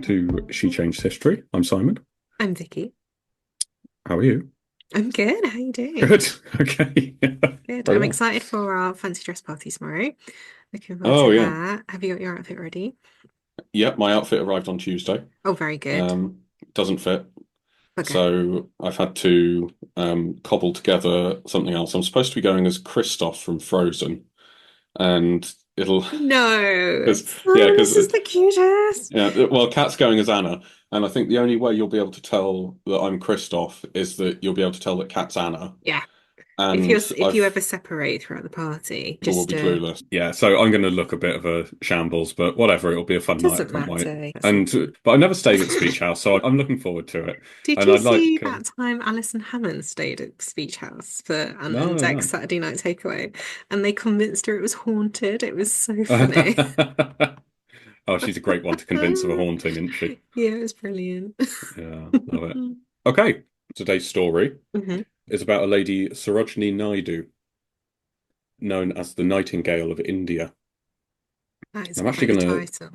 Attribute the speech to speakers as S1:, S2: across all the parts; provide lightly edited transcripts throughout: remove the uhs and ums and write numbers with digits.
S1: to She Changed History. I'm Simon.
S2: I'm Vicky.
S1: How are you?
S2: I'm good. How are you doing?
S1: Good. Okay.
S2: Good.
S1: Very
S2: I'm
S1: well.
S2: excited for our fancy dress party tomorrow. Looking forward to
S1: Oh, yeah.
S2: that. Have you got your outfit ready?
S1: Yep, my outfit arrived on Tuesday.
S2: Oh, very good.
S1: Doesn't fit.
S2: Okay.
S1: So I've had to cobble together something else. I'm supposed to be going as Kristoff from Frozen, and it'll
S2: No.
S1: because yeah,
S2: Oh,
S1: because
S2: this is the cutest.
S1: yeah, well, Kat's going as Anna, and I think the only way you'll be able to tell that I'm Kristoff is that you'll be able to tell that Kat's Anna,
S2: Yeah.
S1: and
S2: If you ever
S1: I've
S2: separate throughout the party,
S1: People will
S2: just
S1: be clueless. Yeah, so I'm going to look a bit of a shambles, but whatever. It'll be a fun night. I
S2: doesn't
S1: can't wait.
S2: matter.
S1: And but I never stayed at Speech House, so I'm looking forward to it.
S2: Did
S1: And
S2: you
S1: I'd
S2: see
S1: like
S2: that time Alison Hammond stayed at Speech House for Ant
S1: no,
S2: and Dec's
S1: no,
S2: Saturday Night Takeaway, and they convinced her it was haunted? It was so funny.
S1: no. Oh, she's a great one to convince of a haunting, isn't she?
S2: Yeah, it was brilliant.
S1: Yeah, love it. Okay, today's story
S2: hmm
S1: is about a lady, Sarojini Naidu, known as the Nightingale of India.
S2: That is
S1: I'm actually
S2: quite a
S1: going to,
S2: title.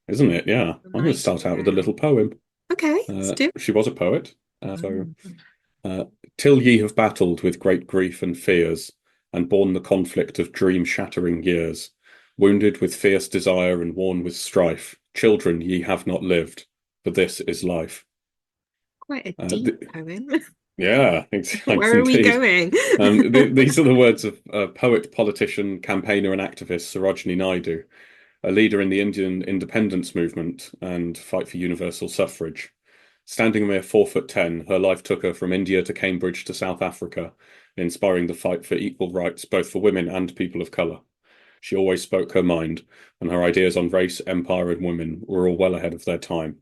S1: isn't it? Yeah,
S2: The
S1: I'm going to start out with a little
S2: Nightingale.
S1: poem.
S2: Okay, let's do it.
S1: She was a poet, so.
S2: Mm.
S1: Till ye have battled with great grief and fears, and borne the conflict of dream-shattering years, wounded with fierce desire and worn with strife, children, ye have not lived, for this is life.
S2: Quite a
S1: Uh,
S2: deep
S1: th
S2: poem.
S1: yeah, thanks
S2: Where are we
S1: indeed.
S2: going?
S1: These are the words of poet, politician, campaigner, and activist Sarojini Naidu, a leader in the Indian independence movement and fight for universal suffrage. Standing a mere 4'10", her life took her from India to Cambridge to South Africa, inspiring the fight for equal rights both for women and people of colour. She always spoke her mind, and her ideas on race, empire, and women were all well ahead of their time.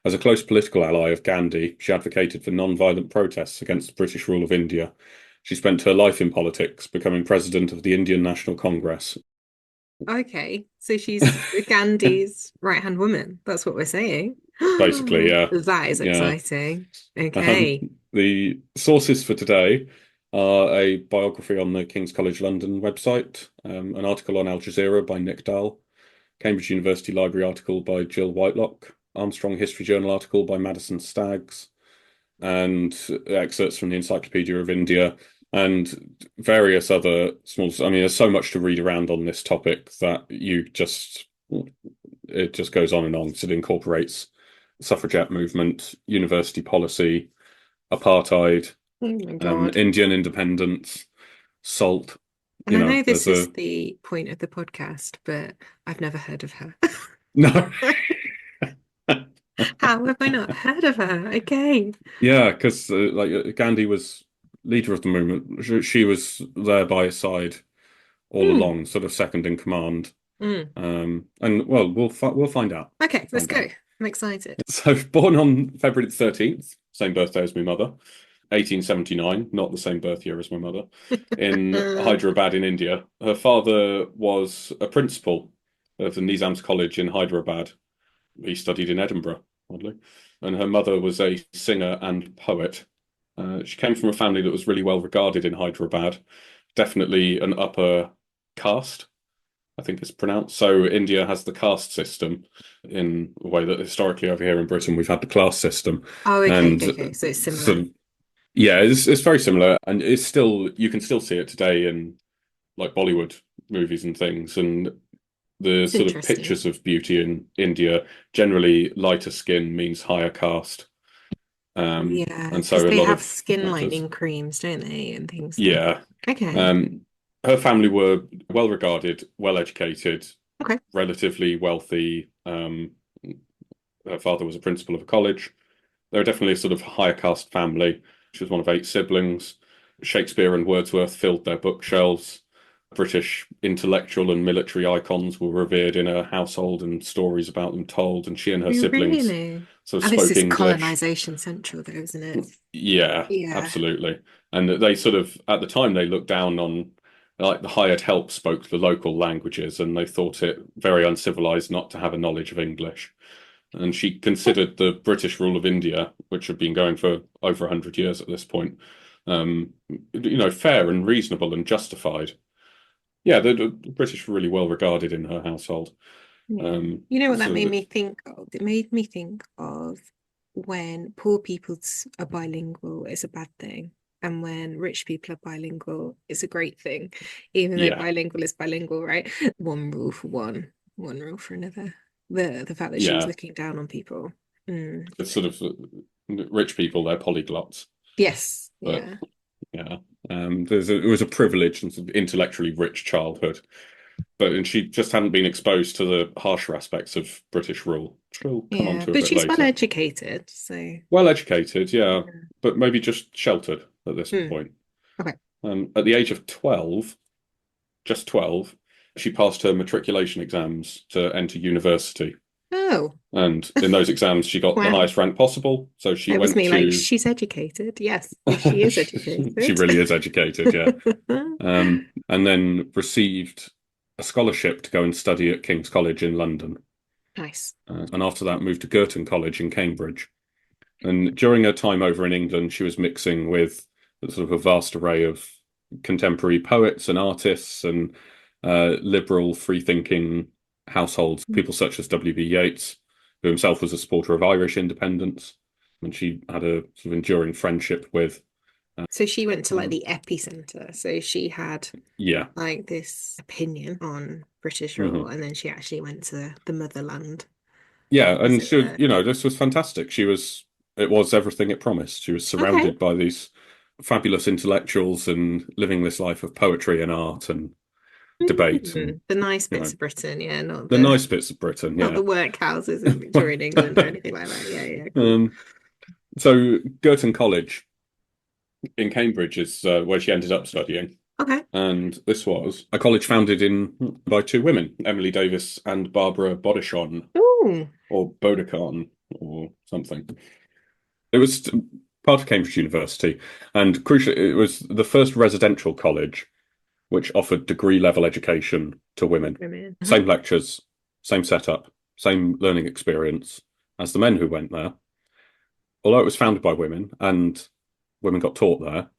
S1: As a close political ally of Gandhi, she advocated for non-violent protests against the British rule of India. She spent her life in politics, becoming president of the Indian National Congress.
S2: Okay, so she's Gandhi's right-hand woman. That's what we're saying.
S1: Basically, yeah.
S2: That is
S1: Yeah.
S2: exciting.
S1: Um,
S2: Okay.
S1: the sources for today are a biography on the King's College London website, an article on Al Jazeera by Nick Dahl, Cambridge University Library article by Jill Whitelock, Armstrong History Journal article by Madison Staggs, and excerpts from the Encyclopedia of India, and various other small. I mean, there's so much to read around on this topic that it just goes on and on. So it incorporates suffragette movement, university policy, apartheid,
S2: Oh my God.
S1: Indian independence, SALT.
S2: And I know
S1: There's
S2: this is
S1: a
S2: the point of the podcast, but I've never heard of her.
S1: no,
S2: How have I not heard of her? Okay.
S1: yeah, because Gandhi was leader of the movement. She was there by his side all
S2: Hmm.
S1: along, sort of second in command.
S2: Mm.
S1: And well, we'll find out.
S2: Okay, let's
S1: Find
S2: go.
S1: out.
S2: I'm excited.
S1: So born on February the 13th, same birthday as my mother, 1879, not the same birth year as my mother, in Hyderabad in India. Her father was a principal of the Nizam's College in Hyderabad. He studied in Edinburgh, oddly. And her mother was a singer and poet. She came from a family that was really well regarded in Hyderabad, definitely an upper caste, I think it's pronounced. So India has the caste system in a way that historically over here in Britain we've had the class system,
S2: Oh, okay,
S1: and
S2: okay, okay. So it's
S1: sort
S2: similar.
S1: of yeah, it's very similar, and it's still you can still see it today in like Bollywood movies and things, and the
S2: It's
S1: sort of
S2: interesting.
S1: pictures of beauty in India generally lighter skin means higher caste,
S2: Yeah,
S1: and
S2: because
S1: so a
S2: they
S1: lot
S2: have
S1: of
S2: skin
S1: actors,
S2: lightening creams, don't they? And things like
S1: yeah.
S2: okay.
S1: Um, Her family were well regarded, well educated,
S2: Okay.
S1: relatively wealthy. Her father was a principal of a college. They were definitely a sort of higher caste family. She was one of eight siblings. Shakespeare and Wordsworth filled their bookshelves. British intellectual and military icons were revered in her household and stories about them told, and she and her siblings
S2: Really?
S1: sort of
S2: And this
S1: spoke
S2: is
S1: English.
S2: colonization central, though, isn't it?
S1: Yeah,
S2: Yeah.
S1: absolutely. And they sort of, at the time, they looked down on, like, the hired help spoke the local languages, and they thought it very uncivilized not to have a knowledge of English. And she considered the British rule of India, which had been going for over 100 years at this point, fair and reasonable and justified. Yeah, the British were really well regarded in her household.
S2: Yeah. You know what that
S1: Sort
S2: made
S1: of,
S2: me think of? It made me think of when poor people are bilingual, it's a bad thing. And when rich people are bilingual, it's a great thing. Even though
S1: yeah,
S2: bilingual is bilingual, right? One rule for one rule for another. The fact that she was
S1: yeah.
S2: looking down on people.
S1: It's sort of rich people, they're polyglots,
S2: Yes.
S1: but
S2: Yeah.
S1: yeah. It was a privileged and sort of intellectually rich childhood, and she just hadn't been exposed to the harsher aspects of British rule, which we'll come on
S2: Yeah.
S1: to a
S2: But
S1: bit
S2: she's well
S1: later.
S2: educated, so
S1: Well educated, yeah,
S2: yeah.
S1: but maybe just sheltered at this
S2: Hmm.
S1: point.
S2: Okay.
S1: At the age of 12, just 12, she passed her matriculation exams to enter university.
S2: Oh,
S1: And in those exams, she got the
S2: wow.
S1: highest rank possible. So she
S2: It was
S1: went
S2: me like,
S1: to,
S2: she's educated. Yes, she is
S1: she
S2: educated.
S1: really is educated, yeah. And then received a scholarship to go and study at King's College in London.
S2: Nice.
S1: And after that, moved to Girton College in Cambridge. And during her time over in England, she was mixing with sort of a vast array of contemporary poets and artists and liberal, free-thinking households, people such as W.B. Yeats, who himself was a supporter of Irish independence, and she had a sort of enduring friendship with.
S2: So she went to like
S1: Um,
S2: the epicenter. So she had
S1: yeah,
S2: like this opinion on British rule,
S1: hmm
S2: and then she actually went to the motherland,
S1: yeah,
S2: as
S1: and
S2: it were.
S1: this was fantastic. It was everything it promised. She was
S2: Okay.
S1: surrounded by these fabulous intellectuals and living this life of poetry and art and debate and
S2: The nice
S1: you
S2: bits
S1: know
S2: of Britain, yeah,
S1: the nice bits of Britain.
S2: not
S1: Yeah.
S2: the workhouses in Victorian England or anything like that. Yeah, yeah, cool.
S1: um, so Girton College in Cambridge is where she ended up studying,
S2: Okay.
S1: and this was a college founded in by two women, Emily Davis and Barbara Bodichon
S2: Oh,
S1: or Bodicon or something. It was part of Cambridge University, and crucially, it was the first residential college which offered degree level education to women.
S2: women.
S1: Same lectures, same setup, same learning experience as the men who went there. Although it was founded by women and women got taught there,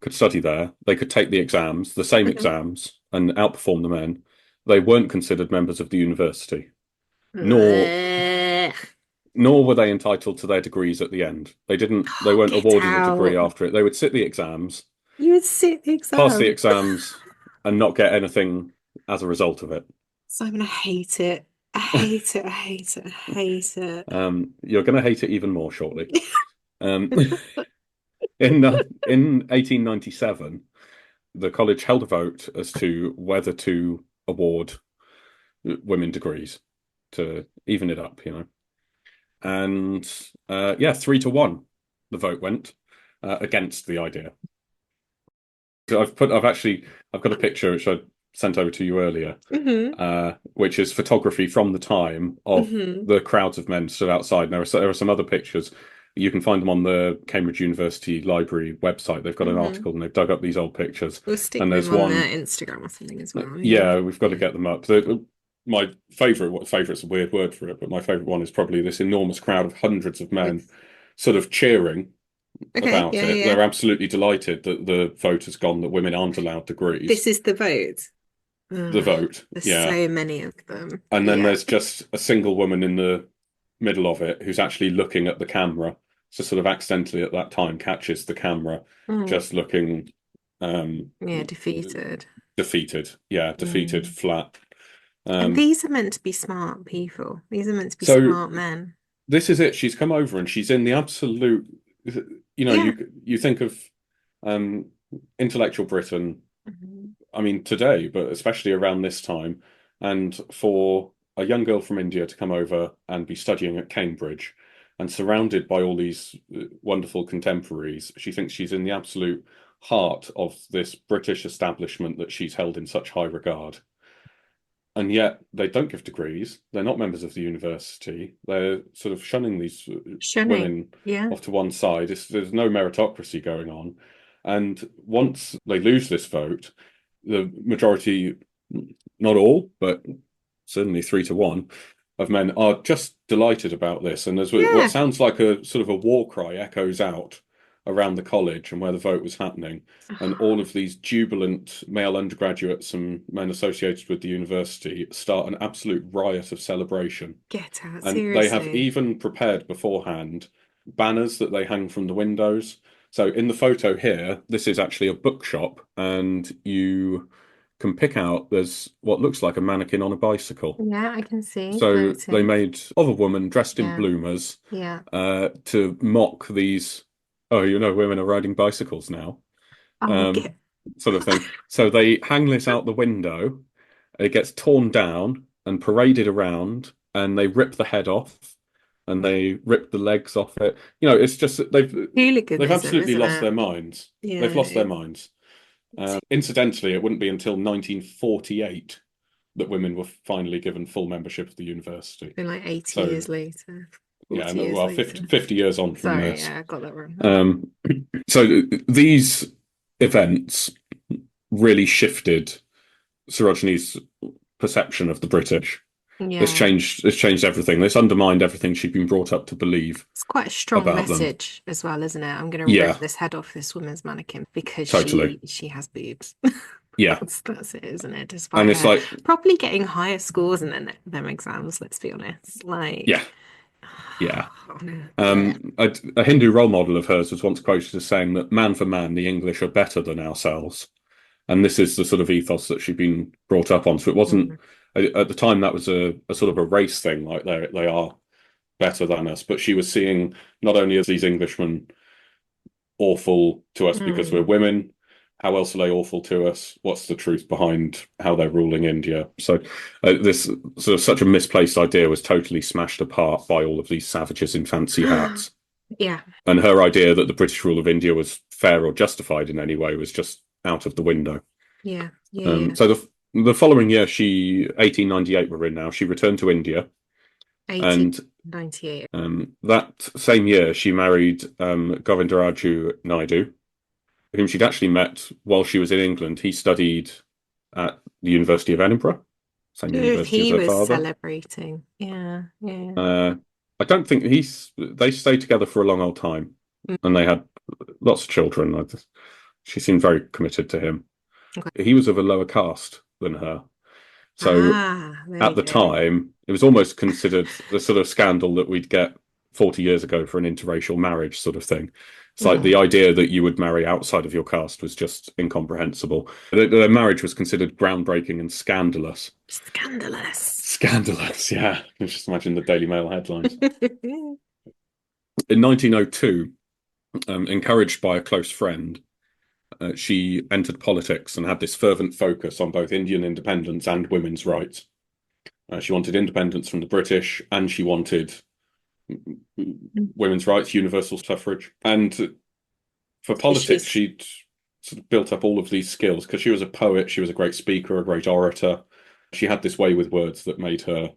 S1: could study there, they could take the exams, the same
S2: Okay.
S1: exams, and outperform the men. They weren't considered members of the university, nor
S2: Ugh.
S1: nor were they entitled to their degrees at the end. They
S2: Oh,
S1: weren't
S2: get
S1: awarded a degree
S2: out.
S1: after it. They would sit the exams,
S2: You would sit the
S1: pass the
S2: exam.
S1: exams, and not get anything as a result of it.
S2: Simon, I hate it. I hate it. I hate it. I hate it.
S1: You're going to hate it even more shortly. Um, in 1897, the college held a vote as to whether to award women degrees to even it up, And yeah, 3-1, the vote went against the idea. So I've got a picture which I sent over to you earlier,
S2: Hmm.
S1: which is photography from the time of
S2: Hmm.
S1: the crowds of men stood outside. And there are some other pictures. You can find them on the Cambridge University Library website. They've got an
S2: Hmm.
S1: article and they've dug up these old pictures.
S2: We'll stick
S1: And there's
S2: them on their
S1: one,
S2: Instagram or something as well. Yeah.
S1: yeah, we've got to
S2: Yeah.
S1: get them up. My favorite's a weird word for it, but my favorite one is probably this enormous crowd of hundreds of men
S2: With
S1: sort of cheering
S2: okay,
S1: about
S2: yeah,
S1: it.
S2: yeah.
S1: They're absolutely delighted that the vote has gone that women aren't allowed degrees.
S2: This is the vote.
S1: The
S2: Ugh,
S1: vote,
S2: there's
S1: yeah.
S2: so many of them.
S1: And then
S2: Yeah.
S1: there's just a single woman in the middle of it who's actually looking at the camera. So sort of accidentally at that time catches the camera,
S2: Mm.
S1: just looking
S2: Yeah, defeated.
S1: defeated. Yeah, defeated,
S2: Mm.
S1: flat.
S2: And
S1: Um,
S2: these are meant to be smart people. These are meant to be
S1: so
S2: smart men.
S1: this is it. She's come over and she's in the absolute,
S2: Yeah.
S1: you think of um, intellectual Britain,
S2: Mhm.
S1: I mean, today, but especially around this time, and for a young girl from India to come over and be studying at Cambridge and surrounded by all these wonderful contemporaries, she thinks she's in the absolute heart of this British establishment that she's held in such high regard. And yet they don't give degrees. They're not members of the university. They're sort of shunning these
S2: Shunning.
S1: women
S2: Yeah.
S1: off to one side. There's no meritocracy going on. And once they lose this vote, the majority, not all, but certainly 3-1 of men are just delighted about this. And as what
S2: Yeah.
S1: sounds like a sort of a war cry echoes out around the college and where the vote was happening. And all of these jubilant male undergraduates and men associated with the university start an absolute riot of celebration.
S2: Get out,
S1: And they have
S2: seriously.
S1: even prepared beforehand banners that they hang from the windows. So in the photo here, this is actually a bookshop, and you can pick out there's what looks like a mannequin on a bicycle.
S2: Yeah, I can see
S1: So they
S2: floating.
S1: made of a woman dressed in
S2: Yeah,
S1: bloomers
S2: yeah.
S1: to mock these, oh, women are riding bicycles now,
S2: Oh,
S1: um,
S2: get.
S1: sort of thing. So they hang this out the window. It gets torn down and paraded around, and they rip the head off and they rip the legs off it. It's just that they've
S2: Hooliganism,
S1: absolutely
S2: isn't
S1: lost
S2: it?
S1: their minds. They've
S2: Yeah,
S1: lost their minds. Incidentally, it wouldn't be until 1948 that women were finally given full membership of the university.
S2: been like 80
S1: So,
S2: years later,
S1: yeah,
S2: 40
S1: no,
S2: years
S1: well,
S2: later.
S1: 50 years on from
S2: Sorry,
S1: this.
S2: yeah, I got that wrong.
S1: Um, so these events really shifted Sarojini's perception of the British.
S2: Yeah,
S1: This changed everything. This undermined everything she'd been brought up to believe
S2: it's quite a strong
S1: about them.
S2: message as well, isn't it? I'm going to rip
S1: Yeah,
S2: this head off this woman's mannequin because
S1: totally.
S2: she has boobs.
S1: Yeah.
S2: That's it, isn't it?
S1: And
S2: Despite
S1: it's
S2: her
S1: like,
S2: probably getting higher scores in them exams, let's be honest.
S1: yeah,
S2: Like,
S1: yeah.
S2: oh no, yeah.
S1: A Hindu role model of hers was once quoted as saying that man for man, the English are better than ourselves. And this is the sort of ethos that she'd been brought up on. So it wasn't,
S2: Mm,
S1: at the time, that was a sort of a race thing, like they are better than us. But she was seeing not only as these Englishmen awful to us because we're
S2: mm.
S1: women, how else are they awful to us? What's the truth behind how they're ruling India? So this sort of such a misplaced idea was totally smashed apart by all of these savages in fancy hats.
S2: Yeah,
S1: And her idea that the British rule of India was fair or justified in any way was just out of the window.
S2: yeah, yeah, yeah.
S1: So the following year, 1898 we're in now, she returned to India. And
S2: 1898.
S1: that same year, she married Govindaraju Naidu, whom she'd actually met while she was in England. He studied at the University of Edinburgh, same university as
S2: He
S1: her
S2: was
S1: father.
S2: celebrating. Yeah, yeah.
S1: Uh, I don't think they stayed together for a long old time, and they had lots of children. She seemed very committed to him.
S2: Okay.
S1: He was of a lower caste than her. So
S2: Ah, there
S1: at
S2: you
S1: the
S2: go.
S1: time, it was almost considered the sort of scandal that we'd get 40 years ago for an interracial marriage sort of thing. It's like the
S2: Mm.
S1: idea that you would marry outside of your caste was just incomprehensible. Their marriage was considered groundbreaking and scandalous.
S2: Scandalous.
S1: Scandalous, yeah. You just imagine the Daily Mail headlines. In 1902, encouraged by a close friend, she entered politics and had this fervent focus on both Indian independence and women's rights. She wanted independence from the British, and she wanted women's rights, universal suffrage. And for
S2: So
S1: politics,
S2: she's
S1: she'd sort of built up all of these skills because she was a poet, she was a great speaker, a great orator. She had this way with words that made her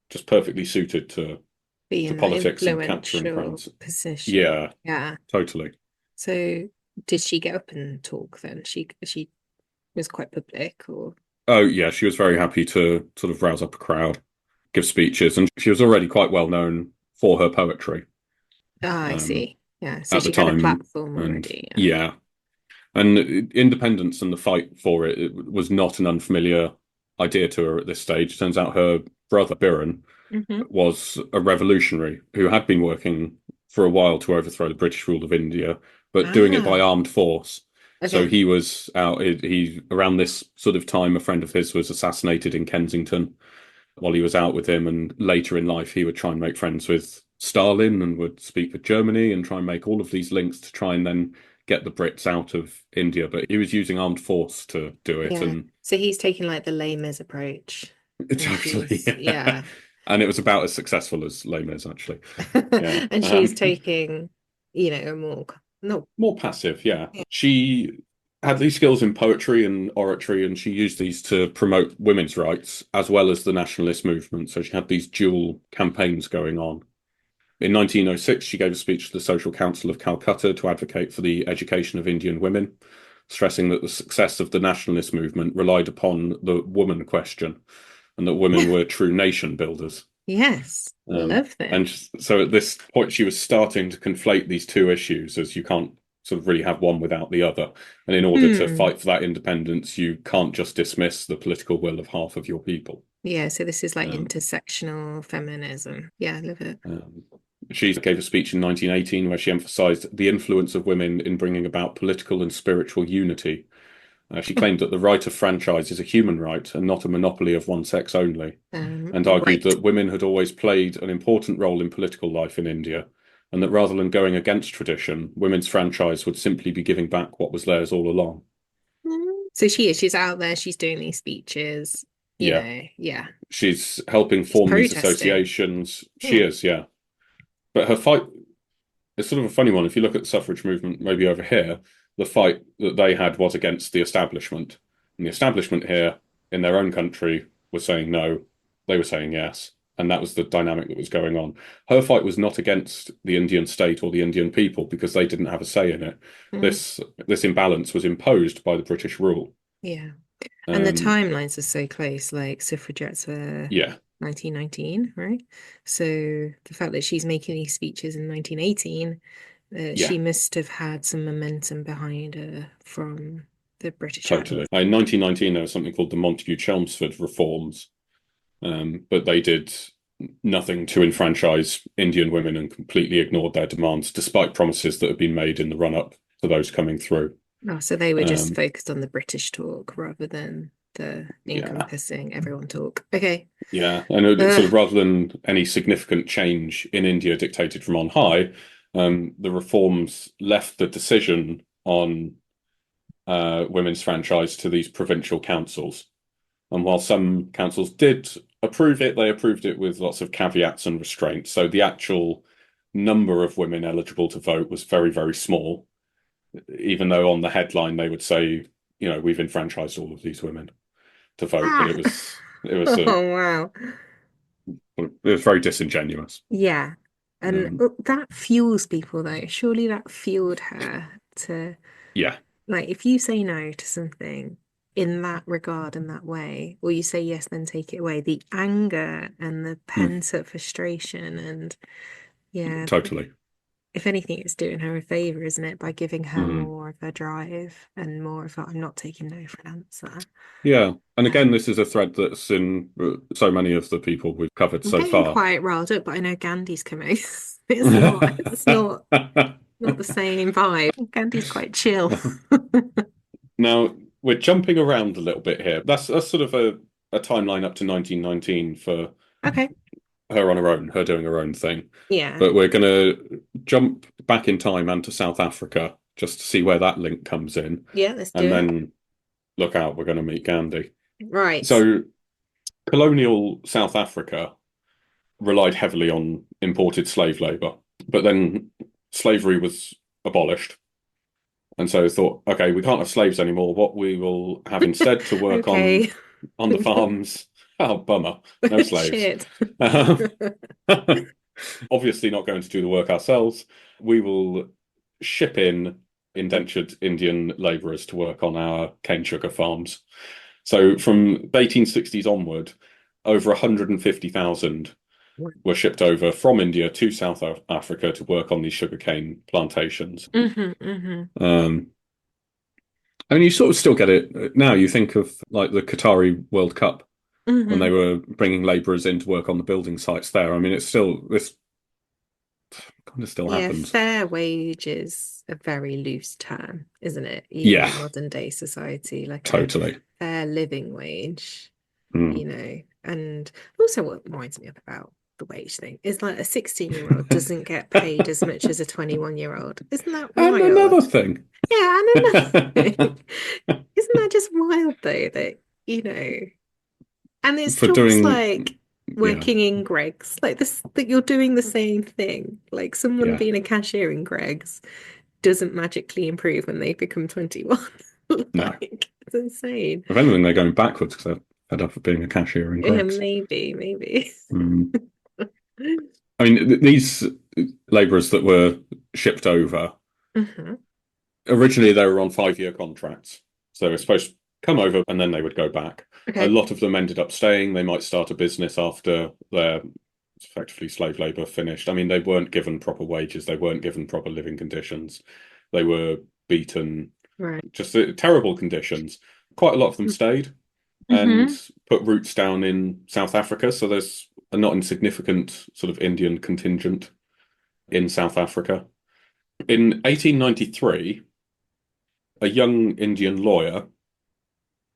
S1: just perfectly suited
S2: be
S1: to
S2: in that
S1: politics and capturing
S2: influential
S1: crowds.
S2: position.
S1: Yeah,
S2: Yeah.
S1: totally.
S2: So did she get up and talk then? She was quite public or
S1: Oh, yeah, she was very happy to sort of rouse up a crowd, give speeches, and she was already quite well known for her poetry
S2: ah, I
S1: um,
S2: see. Yeah. So
S1: at the
S2: she had a
S1: time.
S2: platform
S1: And
S2: already. Yeah.
S1: yeah, and independence and the fight for it was not an unfamiliar idea to her at this stage. It turns out her brother, Biren,
S2: Hmm.
S1: was a revolutionary who had been working for a while to overthrow the British rule of India, but doing it by
S2: Ah,
S1: armed force. So
S2: okay.
S1: he was out. He around this sort of time, a friend of his was assassinated in Kensington while he was out with him, and later in life, he would try and make friends with Stalin and would speak with Germany and try and make all of these links to try and then get the Brits out of India. But he was using armed force to do it,
S2: Yeah.
S1: and
S2: So he's taking like the lame approach and
S1: totally, yeah.
S2: yeah.
S1: And it was about as successful as Les Mis, actually. Yeah.
S2: And she's taking, a more no.
S1: More passive, yeah. She had these skills in poetry and oratory, and she used these to promote women's rights as well as the nationalist movement. So she had these dual campaigns going on. In 1906, she gave a speech to the Social Council of Calcutta to advocate for the education of Indian women, stressing that the success of the nationalist movement relied upon the woman question and that women were true nation builders.
S2: Yes. Love
S1: And
S2: this.
S1: so at this point, she was starting to conflate these two issues as you can't sort of really have one without the other. And in order to
S2: Hmm.
S1: fight for that independence, you can't just dismiss the political will of half of your people.
S2: Yeah, so this is like
S1: Um,
S2: intersectional feminism. Yeah, I love it.
S1: um, she gave a speech in 1918 where she emphasized the influence of women in bringing about political and spiritual unity. She claimed that the right of franchise is a human right and not a monopoly of one sex only, and argued
S2: Right.
S1: that women had always played an important role in political life in India, and that rather than going against tradition, women's franchise would simply be giving back what was theirs all along.
S2: So she's out there, she's doing these speeches,
S1: Yeah,
S2: yeah.
S1: she's helping
S2: She's
S1: form these
S2: protesting.
S1: associations. She
S2: Hmm.
S1: is, yeah. But her fight is sort of a funny one. If you look at the suffrage movement, maybe over here, the fight that they had was against the establishment. And the establishment here in their own country was saying no, they were saying yes. And that was the dynamic that was going on. Her fight was not against the Indian state or the Indian people because they didn't have a say in it.
S2: Hmm.
S1: This imbalance was imposed by the British rule.
S2: Yeah. And the
S1: Um,
S2: timelines are so close, like suffragettes were
S1: yeah,
S2: 1919, right? So the fact that she's making these speeches in 1918,
S1: yeah,
S2: she must have had some momentum behind her from the British
S1: totally.
S2: adults.
S1: In 1919, there was something called the Montagu-Chelmsford reforms, but they did nothing to enfranchise Indian women and completely ignored their demands, despite promises that had been made in the run-up to those coming through.
S2: Oh, so they were just
S1: Um,
S2: focused on the British talk rather than the
S1: yeah,
S2: encompassing everyone talk. Okay.
S1: yeah. I know that sort of
S2: Ugh.
S1: rather than any significant change in India dictated from on high, the reforms left the decision on women's franchise to these provincial councils. And while some councils did approve it, they approved it with lots of caveats and restraints. So the actual number of women eligible to vote was very, very small, even though on the headline they would say, we've enfranchised all of these women to vote, but
S2: Ah. Oh, wow.
S1: it was very disingenuous.
S2: Yeah. And
S1: Um,
S2: that fuels people, though. Surely that fueled her to,
S1: yeah,
S2: like, if you say no to something in that regard, in that way, or you say yes, then take it away, the anger and the
S1: mm,
S2: pent-up frustration, and yeah,
S1: totally.
S2: if anything, it's doing her a favor, isn't it, by giving her
S1: Mm.
S2: more of a drive and more of a, I'm not taking no for an answer.
S1: Yeah, and again,
S2: Um,
S1: this is a thread that's in so many of the people we've covered
S2: I'm
S1: so
S2: getting
S1: far.
S2: quite riled up, but I know Gandhi's coming. It's not the same vibe. Gandhi's quite chill.
S1: Now we're jumping around a little bit here. That's sort of a timeline up to 1919 for
S2: Okay.
S1: her on her own, her doing her own thing.
S2: Yeah.
S1: But we're going to jump back in time and to South Africa just to see where that link comes in,
S2: Yeah, let's do
S1: and
S2: it.
S1: then look out, we're going to meet Gandhi.
S2: Right.
S1: So colonial South Africa relied heavily on imported slave labor, but then slavery was abolished. And so thought, okay, we can't have slaves anymore. What we will have instead to work
S2: Okay.
S1: on the farms. Oh, bummer. No slaves.
S2: Shit.
S1: Um, obviously not going to do the work ourselves. We will ship in indentured Indian labourers to work on our cane sugar farms. So from the 1860s onward, over 150,000 were shipped over from India to South Africa to work on these sugarcane plantations.
S2: Hmm.
S1: Um, I mean, you sort of still get it now. You think of like the Qatari World Cup when they
S2: Hmm.
S1: were bringing labourers in to work on the building sites there. I mean, this kind of still
S2: Yeah,
S1: happens.
S2: fair wage is a very loose term, isn't it? Even
S1: Yeah,
S2: in modern day society, like a
S1: totally.
S2: fair living wage,
S1: Mm.
S2: and also what winds me up about the wage thing is like a 16-year-old doesn't get paid as much as a 21-year-old. Isn't that
S1: And another
S2: wild?
S1: thing.
S2: Yeah, and another thing. Isn't that just wild though that, you know, and it's
S1: For
S2: jobs
S1: doing,
S2: like
S1: yeah,
S2: working in Greg's, like this, that you're doing the same thing. Like someone
S1: yeah,
S2: being a cashier in Greg's doesn't magically improve when they become 21.
S1: no.
S2: Like, it's insane.
S1: If anything, they're going backwards because they're fed up of being a cashier in
S2: Yeah,
S1: Greggs.
S2: maybe.
S1: Mm. I mean, these labourers that were shipped over,
S2: Hmm.
S1: originally they were on 5-year contracts. So they were supposed to come over and then they would go back. A
S2: Okay.
S1: lot of them ended up staying. They might start a business after their effectively slave labour finished. I mean, they weren't given proper wages, they weren't given proper living conditions. They were beaten,
S2: Right.
S1: just terrible conditions. Quite a lot of them stayed and
S2: Mm-hmm.
S1: put roots down in South Africa. So there's a not insignificant sort of Indian contingent in South Africa. In 1893, a young Indian lawyer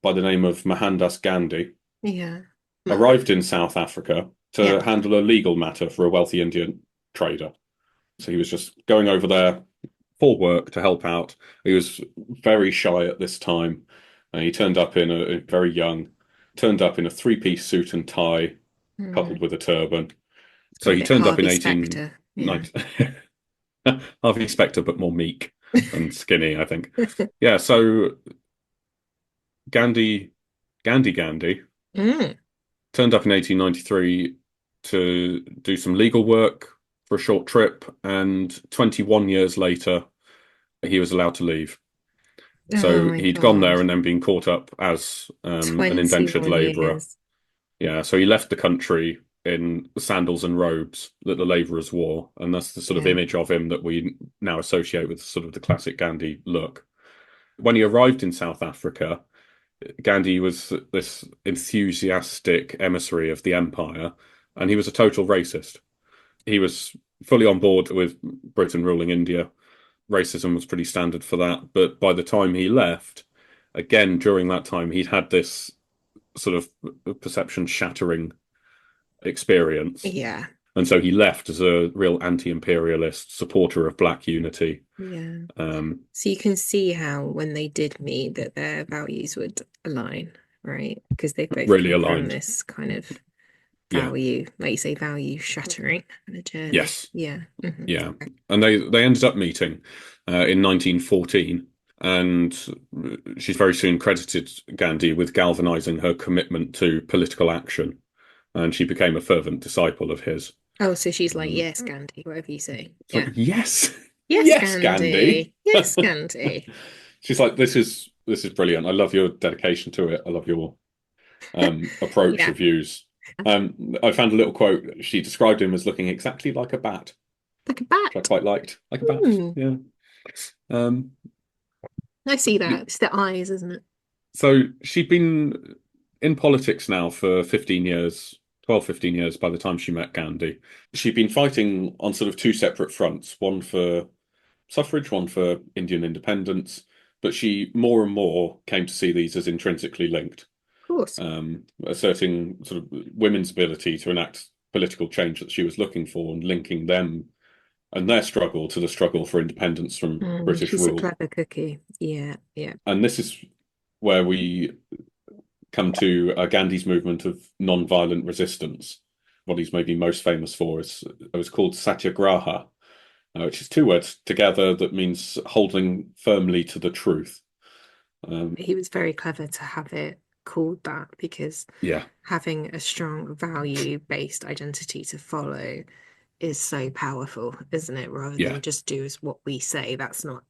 S1: by the name of Mohandas Gandhi
S2: Yeah. Mahat.
S1: arrived in South Africa
S2: Yeah.
S1: to handle a legal matter for a wealthy Indian trader. So he was just going over there for work to help out. He was very shy at this time. He turned up in a very young, turned up in a three-piece suit and tie, coupled
S2: Mm.
S1: with a turban.
S2: Got
S1: So
S2: a
S1: he
S2: bit
S1: turned up in
S2: Harvey Specter. Yeah.
S1: 1890. Harvey Specter, but more meek and skinny, I think. Yeah, so Gandhi, Gandhi
S2: Mm.
S1: turned up in 1893 to do some legal work for a short trip, and 21 years later, he was allowed to leave.
S2: Oh
S1: So
S2: my
S1: he'd gone there
S2: God.
S1: and then been caught up as an indentured
S2: 21
S1: labourer.
S2: years.
S1: Yeah, so he left the country in sandals and robes that the labourers wore, and that's the sort of
S2: Yeah.
S1: image of him that we now associate with sort of the classic Gandhi look. When he arrived in South Africa, Gandhi was this enthusiastic emissary of the empire, and he was a total racist. He was fully on board with Britain ruling India. Racism was pretty standard for that. But by the time he left, again, during that time, he'd had this sort of perception shattering experience.
S2: Yeah.
S1: And so he left as a real anti-imperialist supporter of black unity.
S2: Yeah.
S1: Um,
S2: So you can see how when they did meet that their values would align, right? Because they both
S1: really
S2: come from
S1: aligned.
S2: this kind of
S1: Yeah.
S2: value, like you say, value shattering kind of journey.
S1: Yes.
S2: Yeah.
S1: Yeah. And they ended up meeting in 1914. And she's very soon credited Gandhi with galvanizing her commitment to political action. And she became a fervent disciple of his.
S2: Oh, so she's like,
S1: Um,
S2: yes, Gandhi, whatever you say.
S1: it's like,
S2: Yeah.
S1: yes,
S2: Yes,
S1: yes, Gandhi.
S2: Gandhi. Yes, Gandhi.
S1: She's like, this is brilliant. I love your dedication to it. I love your approach,
S2: Yeah.
S1: your views. I found a little quote. She described him as looking exactly like a bat,
S2: Like a
S1: which I
S2: bat.
S1: quite liked. Like a bat,
S2: Hmm.
S1: yeah. Um,
S2: I see that. It's the eyes, isn't it?
S1: so she'd been in politics now for 15 years, 12, 15 years by the time she met Gandhi. She'd been fighting on sort of two separate fronts, one for suffrage, one for Indian independence, but she more and more came to see these as intrinsically linked,
S2: Of course.
S1: asserting sort of women's ability to enact political change that she was looking for and linking them and their struggle to the struggle for independence from British
S2: She's a
S1: rule.
S2: clever cookie. Yeah, yeah.
S1: And this is where we come to Gandhi's movement of non-violent resistance. What he's maybe most famous for is it was called Satyagraha, which is two words together that means holding firmly to the truth.
S2: He was very clever to have it called that because
S1: Yeah,
S2: having a strong value-based identity to follow is so powerful, isn't it? Rather
S1: yeah,
S2: than just do as what we say. That's not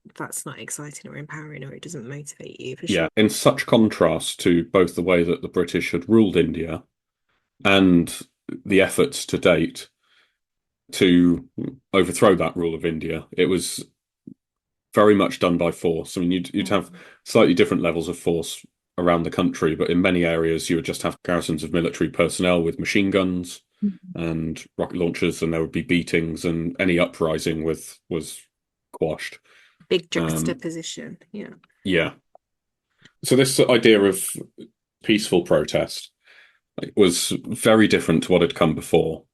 S2: exciting or empowering, or it doesn't motivate you for
S1: yeah.
S2: sure.
S1: In such contrast to both the way that the British had ruled India and the efforts to date to overthrow that rule of India, it was very much done by force. I mean, you'd have slightly different levels of force around the country, but in many areas you would just have garrisons of military personnel with machine guns
S2: Mhm.
S1: and rocket launchers, and there would be beatings, and any uprising was quashed.
S2: Big
S1: Um,
S2: juxtaposition. Yeah.
S1: yeah. So this idea of peaceful protest was very different to what had come before.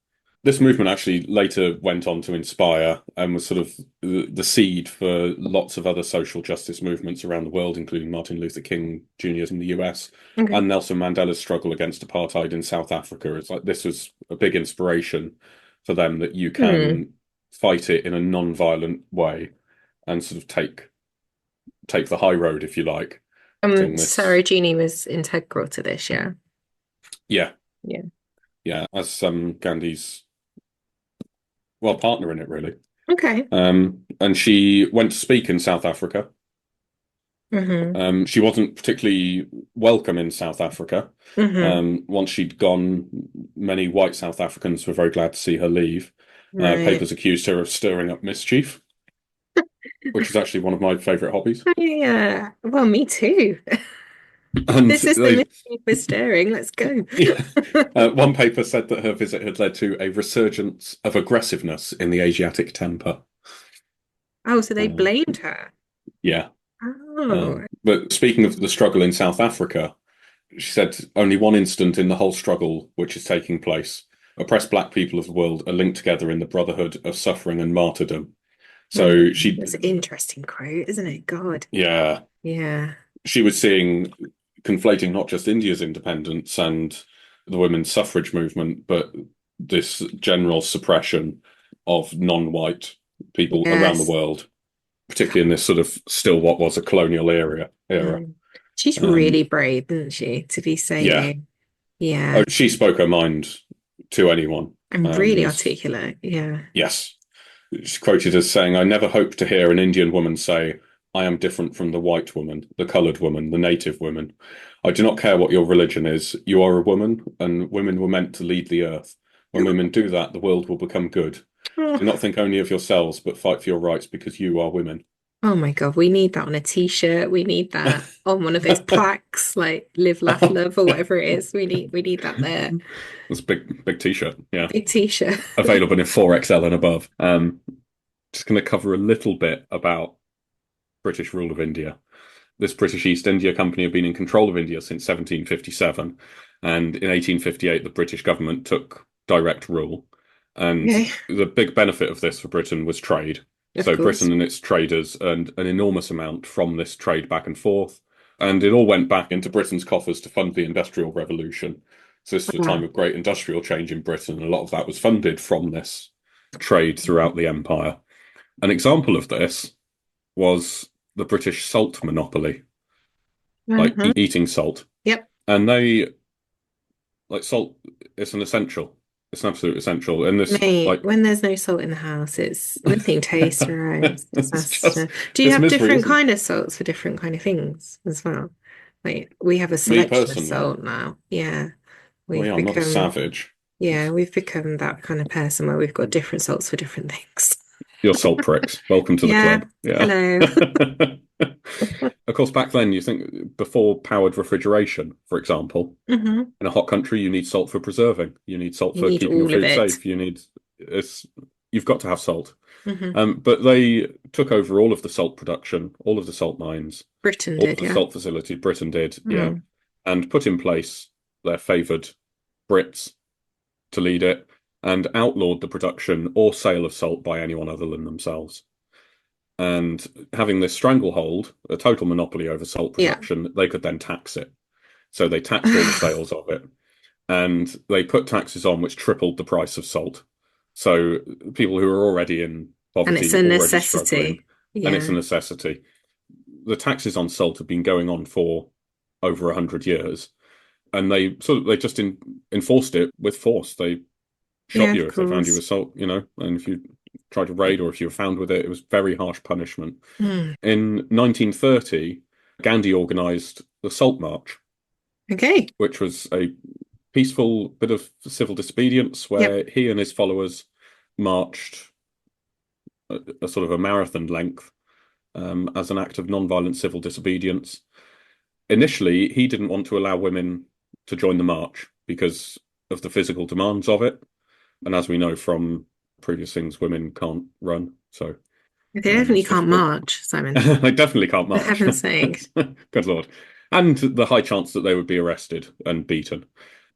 S1: This movement actually later went on to inspire and was sort of the seed for lots of other social justice movements around the world, including Martin Luther King Jr.'s in the US
S2: Okay.
S1: and Nelson Mandela's struggle against apartheid in South Africa. It's like this was a big inspiration for them that you
S2: Hmm.
S1: can fight it in a non-violent way and sort of take the high road, if you like, getting this.
S2: Sarojini was integral to this, yeah.
S1: Yeah,
S2: Yeah.
S1: yeah, as Gandhi's partner in it, really.
S2: Okay.
S1: And she went to speak in South Africa.
S2: Hmm.
S1: She wasn't particularly welcome in South Africa.
S2: Hmm.
S1: Once she'd gone, many white South Africans were very glad to see her leave.
S2: Right.
S1: Papers accused her of stirring up mischief. which is actually one of my favourite hobbies.
S2: Yeah, well, me too.
S1: And
S2: This is the
S1: they,
S2: mystery we're stirring. Let's go.
S1: yeah, one paper said that her visit had led to a resurgence of aggressiveness in the Asiatic temper.
S2: Oh, so they
S1: Uh,
S2: blamed her.
S1: yeah.
S2: Oh,
S1: But speaking of the struggle in South Africa, she said only one instant in the whole struggle which is taking place. Oppressed black people of the world are linked together in the brotherhood of suffering and martyrdom. So she,
S2: that's an interesting quote, isn't it? God.
S1: yeah,
S2: Yeah.
S1: she was seeing conflating not just India's independence and the women's suffrage movement, but this general suppression of non-white people around the
S2: Yes.
S1: world, particularly in this sort of still what was a colonial era.
S2: Mm. She's
S1: Um,
S2: really brave, isn't she, to be
S1: yeah,
S2: saying, yeah,
S1: oh, she spoke her mind to anyone,
S2: I'm really
S1: and
S2: articulate. Yeah.
S1: yes, she's quoted as saying, "I never hope to hear an Indian woman say." I am different from the white woman, the coloured woman, the native woman. I do not care what your religion is. You are a woman, and women were meant to lead the earth. When women do that, the world will become good.
S2: Oh,
S1: Do not think only of yourselves, but fight for your rights because you are women.
S2: oh my God, we need that on a t-shirt. We need that on one of those plaques, like live, laugh, love, or whatever it is. We need that there.
S1: It's a big t-shirt. Yeah.
S2: Big t-shirt.
S1: Available in 4XL and above. Just going to cover a little bit about British rule of India. This British East India Company have been in control of India since 1757. And in 1858, the British government took direct rule. And
S2: Okay,
S1: the big benefit of this for Britain was trade.
S2: of
S1: So
S2: course.
S1: Britain and its traders earned an enormous amount from this trade back and forth. And it all went back into Britain's coffers to fund the Industrial Revolution. So this was a time
S2: Wow.
S1: of great industrial change in Britain. And a lot of that was funded from this trade throughout the empire. An example of this was the British salt monopoly, like
S2: Uh-huh.
S1: eating salt.
S2: Yep.
S1: And they like salt, it's an essential. It's an absolute essential. And this
S2: Mate,
S1: like
S2: when there's no salt in the house, it's nothing tastes right. It's
S1: it's just
S2: disaster. Do you
S1: it's
S2: have
S1: misery,
S2: different
S1: isn't it?
S2: kind of salts for different kind of things as well? Like we have a
S1: Me
S2: selection of
S1: personally,
S2: salt now. Yeah.
S1: well,
S2: We've
S1: yeah, I'm not a
S2: become
S1: savage.
S2: yeah, we've become that kind of person where we've got different salts for different things.
S1: You're salt pricks. Welcome to the
S2: Yeah.
S1: club. Yeah.
S2: Hello.
S1: Of course, back then, you think before powered refrigeration, for example,
S2: Hmm.
S1: in a hot country, you need salt for preserving. You need salt
S2: You
S1: for
S2: need
S1: keeping your
S2: all of
S1: food
S2: it.
S1: safe. It's, you've got to have salt.
S2: Hmm.
S1: But they took over all of the salt production, all of the salt mines,
S2: Britain
S1: all of
S2: did,
S1: the
S2: yeah.
S1: salt facilities. Britain did, yeah,
S2: Mm.
S1: and put in place their favoured Brits to lead it and outlawed the production or sale of salt by anyone other than themselves. And having this stranglehold, a total monopoly over salt
S2: Yeah.
S1: production, they could then tax it. So they taxed all the sales of it and they put taxes on which tripled the price of salt. So people who are already in
S2: And it's
S1: poverty,
S2: a
S1: already struggling,
S2: necessity.
S1: and it's a
S2: Yeah.
S1: necessity. The taxes on salt have been going on for over 100 years, and they just enforced it with force. They
S2: Yeah,
S1: shot
S2: of
S1: you if they found you
S2: course.
S1: with salt, and if you tried to raid or if you were found with it, it was very harsh punishment.
S2: Mm.
S1: In 1930, Gandhi organized the Salt March,
S2: Okay.
S1: which was a peaceful bit of civil disobedience
S2: Yep.
S1: where he and his followers marched a sort of a marathon length as an act of non-violent civil disobedience. Initially, he didn't want to allow women to join the march because of the physical demands of it. And as we know from previous things, women can't run. So
S2: They definitely
S1: it's
S2: can't
S1: difficult.
S2: march, Simon.
S1: They definitely can't
S2: For
S1: march.
S2: heaven's sake.
S1: Good Lord. And the high chance that they would be arrested and beaten.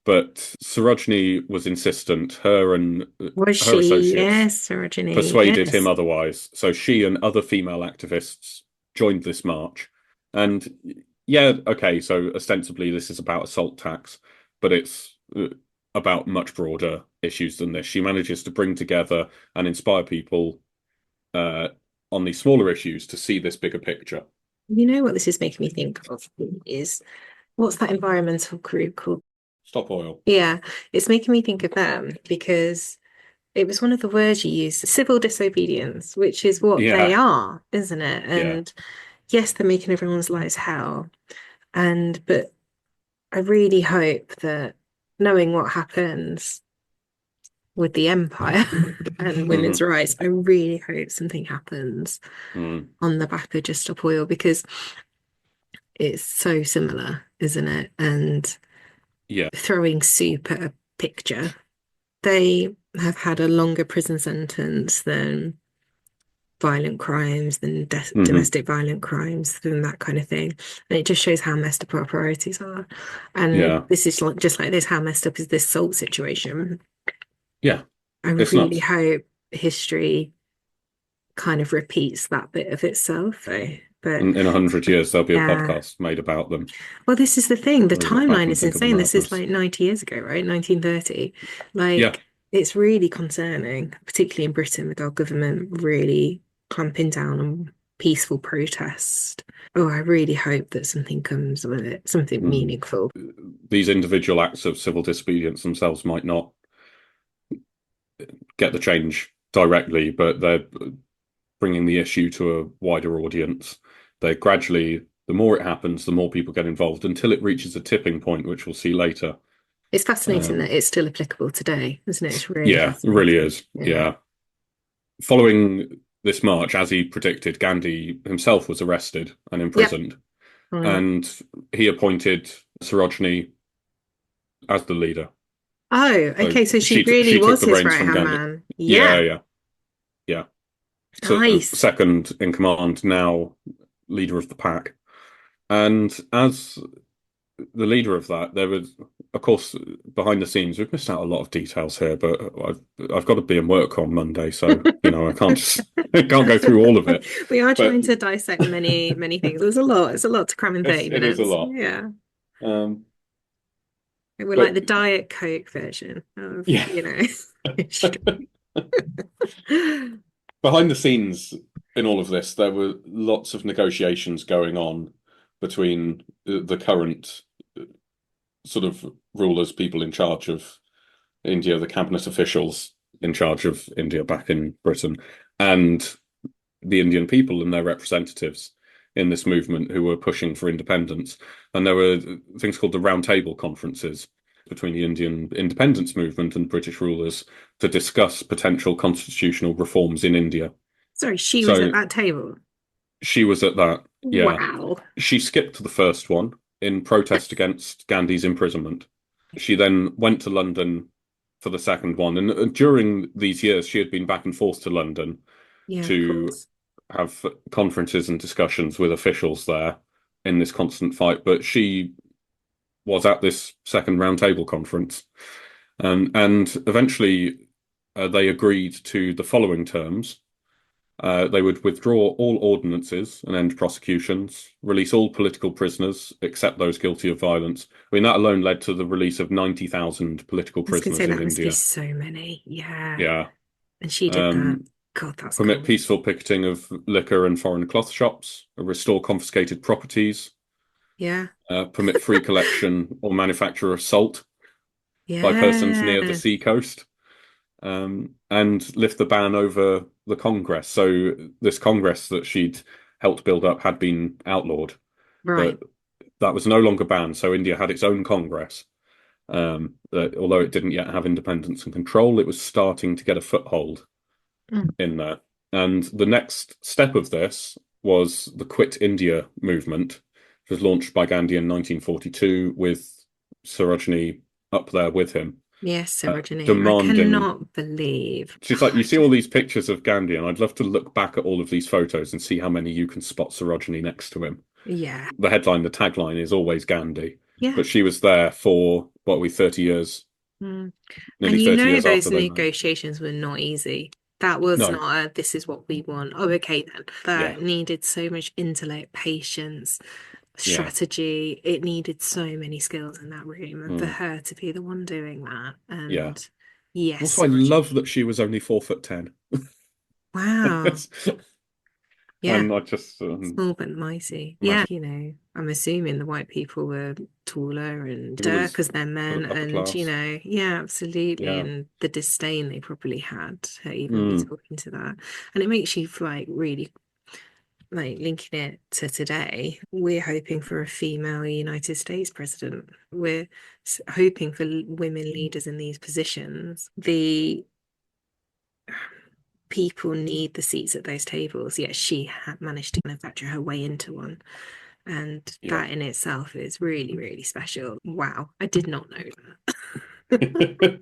S1: But Sarojini was insistent.
S2: Was
S1: Her
S2: she?
S1: associates
S2: Yes, Sarojini.
S1: persuaded him
S2: Yes.
S1: otherwise. So she and other female activists joined this march. And yeah, okay, so ostensibly this is about a salt tax, but it's about much broader issues than this. She manages to bring together and inspire people uh, on these smaller issues to see this bigger picture.
S2: You know what this is making me think of is what's that environmental group called?
S1: Stop oil.
S2: Yeah, it's making me think of them because it was one of the words you used, civil disobedience, which is what they
S1: Yeah,
S2: are, isn't it?
S1: yeah.
S2: And yes, they're making everyone's lives hell. But I really hope that knowing what happens, with the empire and women's
S1: Hmm.
S2: rights. I really hope something happens
S1: Mm.
S2: on the back of Just Stop Oil because it's so similar, isn't it? And
S1: Yeah.
S2: throwing soup at a picture, they have had a longer prison sentence than violent crimes, than
S1: Hmm.
S2: domestic violent crimes, than that kind of thing. And it just shows how messed up our priorities are. And
S1: Yeah.
S2: this is like, just like this, how messed up is this salt situation?
S1: Yeah.
S2: I
S1: It's
S2: really
S1: nuts.
S2: hope history kind of repeats that bit of itself, though. But
S1: In 100 years, there'll be a
S2: yeah,
S1: podcast made about them.
S2: well, this is the thing. The
S1: We'll look back
S2: timeline
S1: and
S2: is
S1: think of the
S2: insane. This is
S1: madness.
S2: like 90 years ago, right? 1930.
S1: Yeah.
S2: Like, it's really concerning, particularly in Britain, with our government really clamping down on peaceful protest. Oh, I really hope that something comes with it, something
S1: Mm.
S2: meaningful.
S1: These individual acts of civil disobedience themselves might not get the change directly, but they're bringing the issue to a wider audience. They're gradually, the more it happens, the more people get involved until it reaches a tipping point, which we'll see later.
S2: It's fascinating
S1: Um,
S2: that it's still applicable today, isn't it? It's really
S1: yeah, it really
S2: fascinating.
S1: is.
S2: Yeah.
S1: Yeah. Following this march, as he predicted, Gandhi himself was arrested and
S2: Yep.
S1: imprisoned,
S2: Right.
S1: and he appointed Sarojini as the leader.
S2: Oh,
S1: So
S2: okay. So she
S1: she
S2: really
S1: took
S2: was
S1: the
S2: his
S1: reins
S2: right
S1: from
S2: hand
S1: Gandhi.
S2: man.
S1: Yeah,
S2: Yeah.
S1: yeah, yeah. So
S2: Nice.
S1: second in command now, leader of the pack. And as the leader of that, there was, of course, behind the scenes, we've missed out a lot of details here, but I've got to be in work on Monday, so I can't just I can't go through all of it.
S2: We are
S1: But
S2: trying to dissect many, many things. There's a lot. It's a lot to cram in 30
S1: it is a
S2: minutes.
S1: lot.
S2: Yeah.
S1: Um,
S2: We're like
S1: but
S2: the Diet Coke version of,
S1: yeah,
S2: history.
S1: behind the scenes in all of this, there were lots of negotiations going on between the current sort of rulers, people in charge of India, the cabinet officials in charge of India back in Britain, and the Indian people and their representatives in this movement who were pushing for independence. And there were things called the Round Table conferences between the Indian independence movement and British rulers to discuss potential constitutional reforms in India.
S2: Sorry, she was at
S1: So
S2: that table.
S1: she was at that, yeah.
S2: Wow.
S1: She skipped the first one in protest against Gandhi's imprisonment. She then went to London for the second one. And during these years, she had been back and forth to London
S2: Yeah, of
S1: to
S2: course.
S1: have conferences and discussions with officials there in this constant fight. But she was at this second roundtable conference. And eventually they agreed to the following terms. They would withdraw all ordinances and end prosecutions, release all political prisoners except those guilty of violence. I mean, that alone led to the release of 90,000 political
S2: I was gonna say
S1: prisoners in
S2: that must be
S1: India.
S2: so many. Yeah.
S1: Yeah.
S2: And she did that.
S1: Um,
S2: God, that's
S1: Permit
S2: cool.
S1: peaceful picketing of liquor and foreign cloth shops, restore confiscated properties,
S2: Yeah.
S1: permit free collection or manufacture of salt by persons near the
S2: Yeah.
S1: sea coast, and lift the ban over the Congress. So this Congress that she'd helped build up had been outlawed,
S2: Right.
S1: but that was no longer banned. So India had its own Congress. That although it didn't yet have independence and control, it was starting to get a foothold
S2: Mm.
S1: in there. And the next step of this was the Quit India movement, which was launched by Gandhi in 1942 with Sarojini up there with him,
S2: Yes, Sarojini. I
S1: demanding.
S2: cannot believe.
S1: She's like, you see all these pictures of Gandhi, and I'd love to look back at all of these photos and see how many you can spot Sarojini next to him.
S2: Yeah.
S1: The headline, the tagline is always Gandhi,
S2: Yeah.
S1: but she was there for what, we 30 years,
S2: Mm.
S1: nearly
S2: And
S1: 30 years
S2: those
S1: after they married.
S2: negotiations were not easy. That was
S1: No,
S2: not a this is what we want. Oh, okay then.
S1: yeah,
S2: That needed so much intellect, patience,
S1: yeah.
S2: strategy. It needed so many skills in that room. And for
S1: Mm,
S2: her to be the one doing that.
S1: yeah.
S2: And yes,
S1: Also, I love
S2: Sarojini.
S1: that she was only 4'10".
S2: Wow. Yeah.
S1: And I just,
S2: Small but mighty. Yeah,
S1: imagine
S2: I'm assuming the white people were taller and
S1: she was
S2: because they're men
S1: upper
S2: and
S1: class.
S2: yeah, absolutely.
S1: Yeah.
S2: And the disdain they probably had to even be
S1: Mm,
S2: talking to that. And it makes you like really like linking it to today, we're hoping for a female United States president. We're hoping for women leaders in these positions. The people need the seats at those tables, yet she had managed to manufacture her way into one. And
S1: Yeah.
S2: that in itself is really, really special. Wow, I did not know that.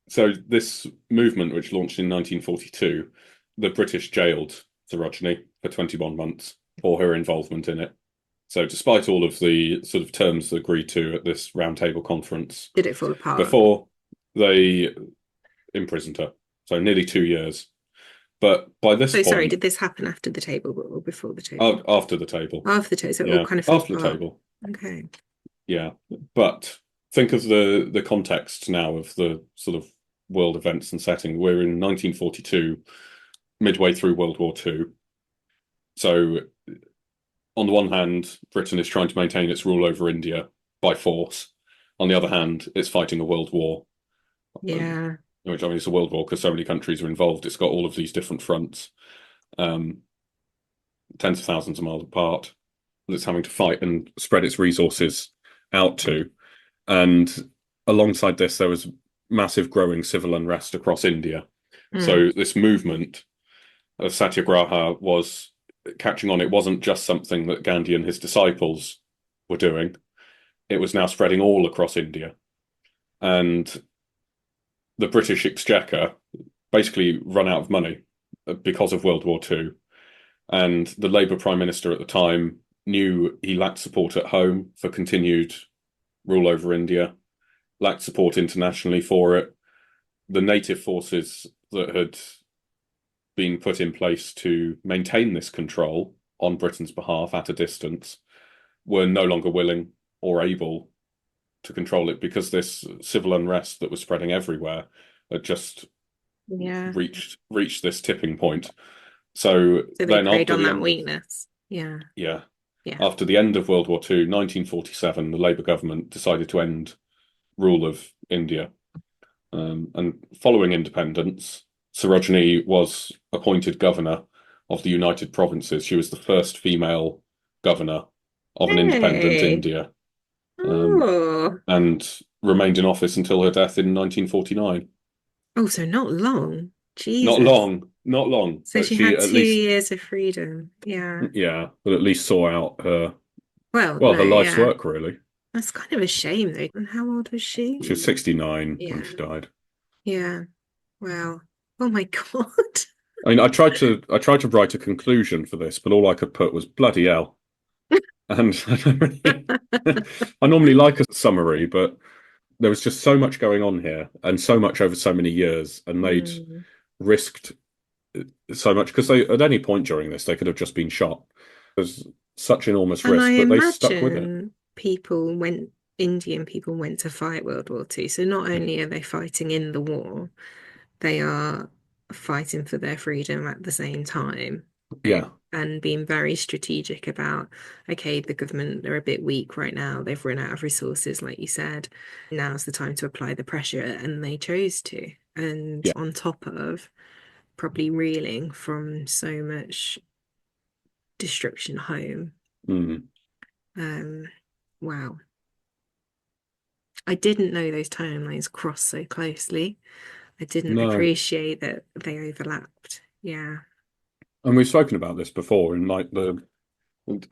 S1: So this movement, which launched in 1942, the British jailed Sarojini for 21 months for her involvement in it. So despite all of the sort of terms agreed to at this roundtable conference,
S2: Did it fall apart?
S1: before they imprisoned her, so nearly 2 years. But by this
S2: So sorry,
S1: point,
S2: did this happen after the table or before the table?
S1: after the table,
S2: After the table, so it all
S1: yeah,
S2: kind of fell
S1: after the
S2: apart.
S1: table,
S2: Okay.
S1: yeah. But think of the context now of the sort of world events and setting. We're in 1942, midway through World War II. So on the one hand, Britain is trying to maintain its rule over India by force. On the other hand, it's fighting a world war,
S2: Yeah.
S1: which I mean, it's a world war because so many countries are involved. It's got all of these different fronts, um, tens of thousands of miles apart, that it's having to fight and spread its resources out to. And alongside this, there was massive growing civil unrest across India.
S2: Mm.
S1: So this movement of Satyagraha was catching on. It wasn't just something that Gandhi and his disciples were doing. It was now spreading all across India. And the British Exchequer basically run out of money because of World War II. And the Labour Prime Minister at the time knew he lacked support at home for continued rule over India, lacked support internationally for it. The native forces that had been put in place to maintain this control on Britain's behalf at a distance were no longer willing or able to control it because this civil unrest that was spreading everywhere had just
S2: Yeah.
S1: reached this tipping point. So
S2: So they
S1: then
S2: preyed
S1: after
S2: on
S1: the
S2: that
S1: end of
S2: weakness. Yeah.
S1: yeah,
S2: Yeah.
S1: after the end of World War II, 1947, the Labour government decided to end rule of India. And following independence, Sarojini was appointed governor of the United Provinces. She was the first female governor of an independent
S2: Hey.
S1: India, um,
S2: Oh.
S1: and remained in office until her death in 1949.
S2: Oh, so not long.
S1: Not
S2: Jesus.
S1: long, not long,
S2: So
S1: but
S2: she
S1: she
S2: had
S1: at
S2: two
S1: least,
S2: years of freedom. Yeah.
S1: yeah, but at least saw out her,
S2: Well,
S1: well,
S2: no,
S1: her life's
S2: yeah.
S1: work, really.
S2: That's kind of a shame though. And how old was
S1: She was
S2: she?
S1: 69 when
S2: Yeah.
S1: she died.
S2: Yeah. Wow. Oh my God.
S1: I mean, I tried to write a conclusion for this, but all I could put was bloody hell. And I don't really, I normally like a summary, but there was just so much going on here and so much over so many years, and they'd
S2: Mm.
S1: risked so much because they at any point during this they could have just been shot. There's such enormous
S2: And I
S1: risk, but they stuck with it.
S2: imagine Indian people went to fight World War II. So not only are they fighting in the war, they are fighting for their freedom at the same time.
S1: Yeah.
S2: And being very strategic about, okay, the government are a bit weak right now. They've run out of resources, like you said. Now's the time to apply the pressure, and they chose to. And
S1: Yeah.
S2: on top of probably reeling from so much destruction home.
S1: Mm.
S2: Um, wow. I didn't know those timelines crossed so closely. I didn't
S1: No.
S2: appreciate that they overlapped. Yeah.
S1: And we've spoken about this before, and like the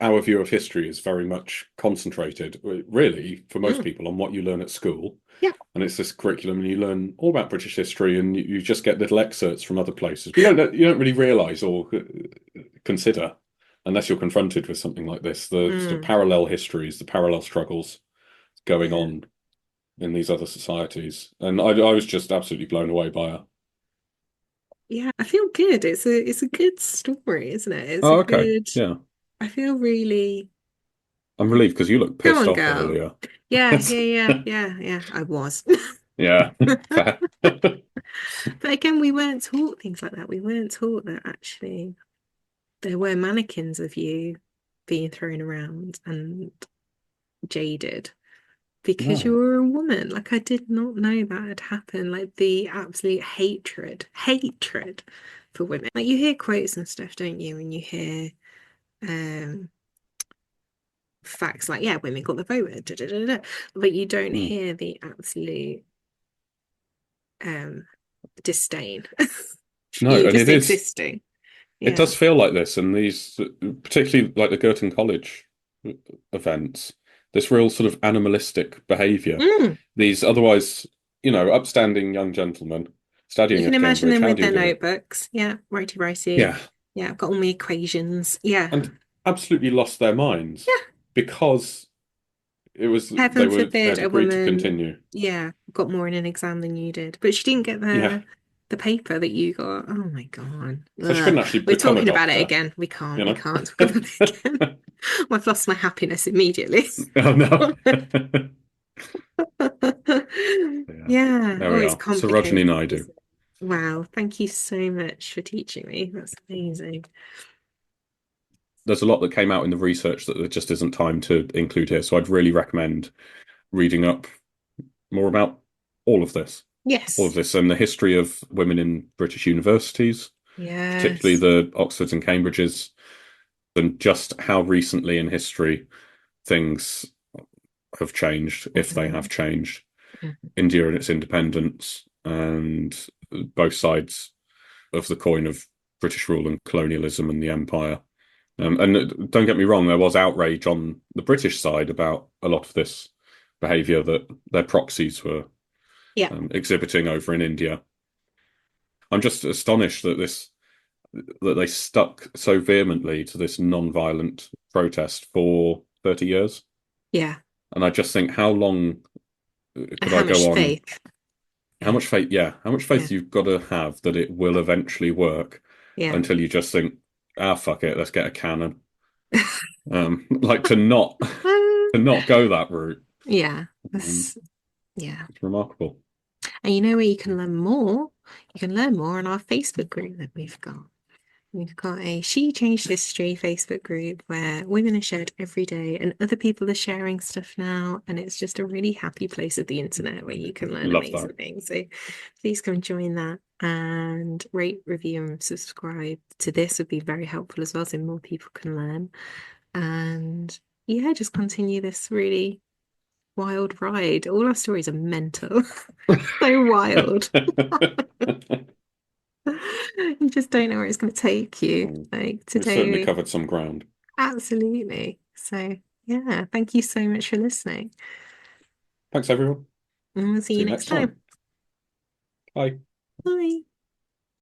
S1: our view of history is very much concentrated, really, for most
S2: Mm.
S1: people, on what you learn at school.
S2: Yeah.
S1: And it's this curriculum, and you learn all about British history, and you just get little excerpts from other places. You don't really realise or consider, unless you're confronted with something like this, the sort of
S2: Mm.
S1: parallel histories, the parallel struggles going
S2: Yeah.
S1: on in these other societies. And I was just absolutely blown away by her.
S2: Yeah. I feel good. It's a good story, isn't it? It's a
S1: Oh, okay.
S2: good
S1: Yeah.
S2: I feel really
S1: I'm relieved because you looked
S2: go
S1: pissed
S2: on,
S1: off
S2: girl.
S1: earlier.
S2: Yeah, yeah, yeah, yeah, yeah. I was.
S1: Yeah, fair.
S2: But again, we weren't taught things like that. We weren't taught that actually there were mannequins of you being thrown around and jaded because you
S1: No.
S2: were a woman. Like I did not know that had happened. Like the absolute hatred for women. Like you hear quotes and stuff, don't you? And you hear um facts like, yeah, women got the vote, da, da, da, da. But you don't
S1: Mm.
S2: hear the absolute um disdain for
S1: No,
S2: you
S1: and
S2: just existing.
S1: it
S2: Yeah.
S1: does feel like this, and these, particularly like the Girton College events, this real sort of animalistic behaviour.
S2: Mm.
S1: These otherwise, upstanding young gentlemen
S2: You
S1: studying
S2: can
S1: at
S2: imagine
S1: Cambridge.
S2: them
S1: How
S2: with
S1: do you
S2: their
S1: do?
S2: notebooks. Yeah, righty righty.
S1: Yeah,
S2: Yeah, I've got all my equations. Yeah.
S1: and absolutely lost their minds
S2: Yeah.
S1: because they
S2: Heaven forbid
S1: had
S2: a
S1: agreed to
S2: woman,
S1: continue.
S2: yeah, got more in an exam than you did. But she didn't get
S1: Yeah,
S2: the paper that you got. Oh my God.
S1: so she
S2: Ugh.
S1: couldn't actually
S2: We're
S1: become a
S2: talking about it
S1: doctor,
S2: again.
S1: you
S2: We
S1: know?
S2: can't talk about it again. I've lost my happiness immediately.
S1: Oh no. Yeah,
S2: Yeah.
S1: there
S2: Oh,
S1: we
S2: it's
S1: are. Sarojini
S2: complicated,
S1: Naidu.
S2: isn't it? Wow. Thank you so much for teaching me. That's amazing.
S1: There's a lot that came out in the research that there just isn't time to include here, so I'd really recommend reading up more about all of this. All of
S2: Yes.
S1: this and the history of women in British universities, particularly
S2: Yes.
S1: the Oxfords and Cambridges, and just how recently in history things have changed, if they have
S2: Mhm.
S1: changed.
S2: Mhm.
S1: India and its independence, and both sides of the coin of British rule and colonialism and the empire. And don't get me wrong, there was outrage on the British side about a lot of this behaviour that their proxies were
S2: Yeah.
S1: exhibiting over in India. I'm just astonished that they stuck so vehemently to this non-violent protest for 30 years.
S2: Yeah.
S1: And I just think, how long
S2: And
S1: could I
S2: how much
S1: go on?
S2: faith?
S1: How
S2: Yeah.
S1: much faith, yeah, how much
S2: Yeah.
S1: faith you've got to have that it will eventually work
S2: Yeah.
S1: until you just think, ah, fuck it, let's get a cannon. Like to not go that route.
S2: Yeah.
S1: Um,
S2: Yeah.
S1: it's remarkable.
S2: And you know where you can learn more? You can learn more on our Facebook group that we've got. We've got a She Changed History Facebook group where women are shared every day and other people are sharing stuff now. And it's just a really happy place of the internet where you can learn
S1: Love that.
S2: amazing things. So please come join that and rate, review, and subscribe to this would be very helpful as well, so more people can learn. And yeah, just continue this really wild ride. All our stories are mental, so wild. You just don't know where it's going to take you. Like
S1: We've certainly
S2: today,
S1: covered some ground.
S2: absolutely. So, yeah, thank you so much for listening.
S1: Thanks, everyone.
S2: And we'll see
S1: See
S2: you
S1: you
S2: next
S1: next
S2: time.
S1: time. Bye.
S2: Bye.